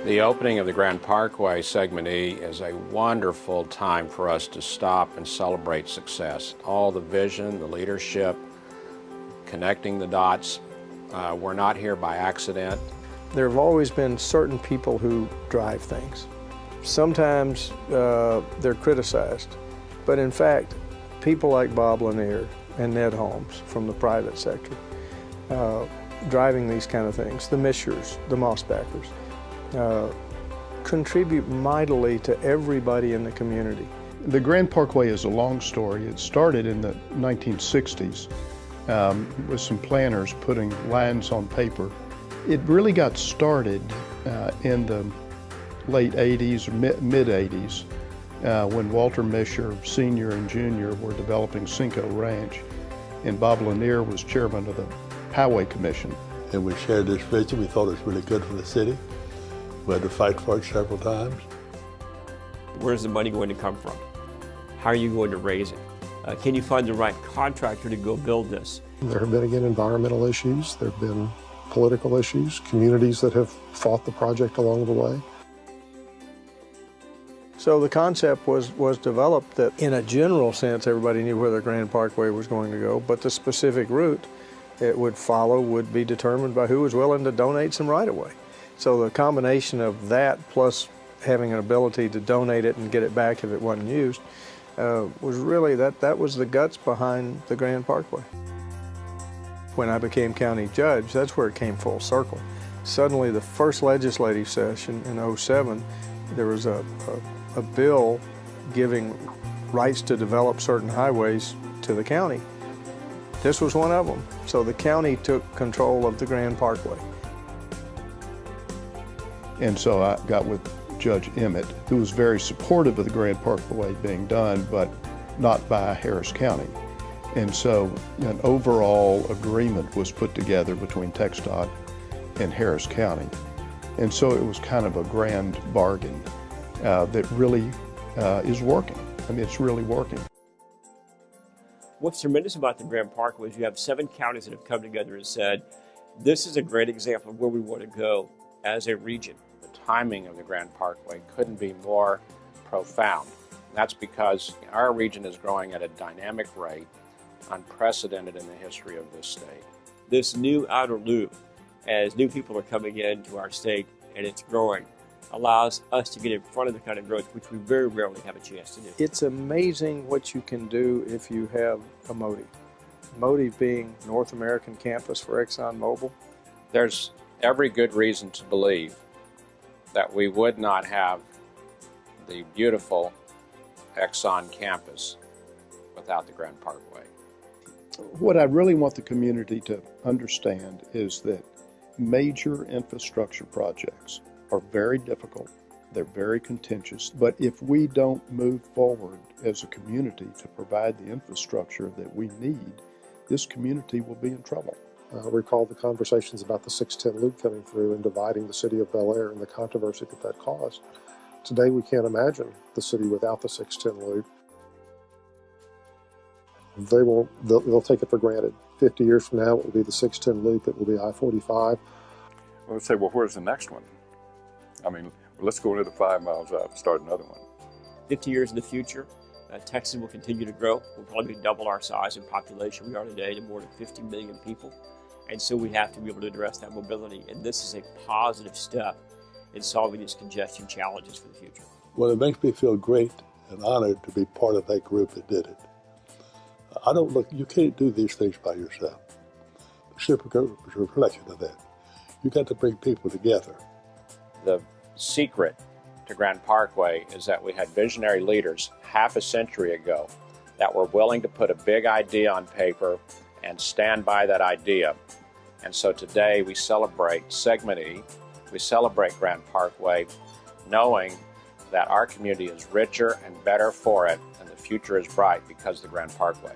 The opening of the Grand Parkway Segment E is a wonderful time for us to stop and celebrate success. All the vision, the leadership, connecting the dots. We're not here by accident. There have always been certain people who drive things. Sometimes they're criticized, but in fact, people like Bob Lanier and Ned Holmes from the private sector, driving these kind of things, the Mishers, the Mossbackers, contribute mightily to everybody in the community. The Grand Parkway is a long story. It started in the 1960s with some planners putting lines on paper. It really got started in the late 80s or mid 80s when Walter Misher, Sr. and Jr. were developing Cinco Ranch, and Bob Lanier was chairman of the Highway Commission. And we shared this vision. We thought it was really good for the city. We had to fight for it several times. Where's the money going to come from? How are you going to raise it? Can you find the right contractor to go build this? There have been, again, environmental issues. There have been political issues, communities that have fought the project along the way. So the concept was developed that in a general sense, everybody knew where the Grand Parkway was going to go, but the specific route it would follow would be determined by who was willing to donate some right-of-way. So the combination of that plus having an ability to donate it and get it back if it wasn't used was really, that was the guts behind the Grand Parkway. When I became county judge, that's where it came full circle. Suddenly the first legislative session in '07, there was a bill giving rights to develop certain highways to the county. This was one of them. So the county took control of the Grand Parkway. And so I got with Judge Emmett, who was very supportive of the Grand Parkway being done, but not by Harris County. And so an overall agreement was put together between TxDOT and Harris County. And so it was kind of a grand bargain that really is working. I mean, it's really working. What's tremendous about the Grand Parkway is you have 7 counties that have come together and said, this is a great example of where we want to go as a region. The timing of the Grand Parkway couldn't be more profound. And that's because our region is growing at a dynamic rate, unprecedented in the history of this state. This new outer loop, as new people are coming into our state and it's growing, allows us to get in front of the kind of growth which we very rarely have a chance to do. It's amazing what you can do if you have a motive. Motive being North American campus for ExxonMobil. There's every good reason to believe that we would not have the beautiful Exxon campus without the Grand Parkway. What I really want the community to understand is that major infrastructure projects are very difficult, they're very contentious, but if we don't move forward as a community to provide the infrastructure that we need, this community will be in trouble. Recall the conversations about the 610 loop coming through and dividing the city of Bel Air and the controversy that caused. Today we can't imagine the city without the 610 loop. They'll take it for granted. 50 years from now, it will be the 610 loop, it will be I-45. Well, let's say, well, where's the next one? I mean, let's go another 5 miles out and start another one. 50 years in the future, Texas will continue to grow. We'll probably double our size and population we are today to more than 50 million people. And so we have to be able to address that mobility. And this is a positive step in solving these congestion challenges for the future. Well, it makes me feel great and honored to be part of that group that did it. You can't do these things by yourself. The ship is a reflection of that. You got to bring people together. The secret to Grand Parkway is that we had visionary leaders half a century ago that were willing to put a big idea on paper and stand by that idea. And so today we celebrate Segment E, we celebrate Grand Parkway, knowing that our community is richer and better for it, and the future is bright because of the Grand Parkway.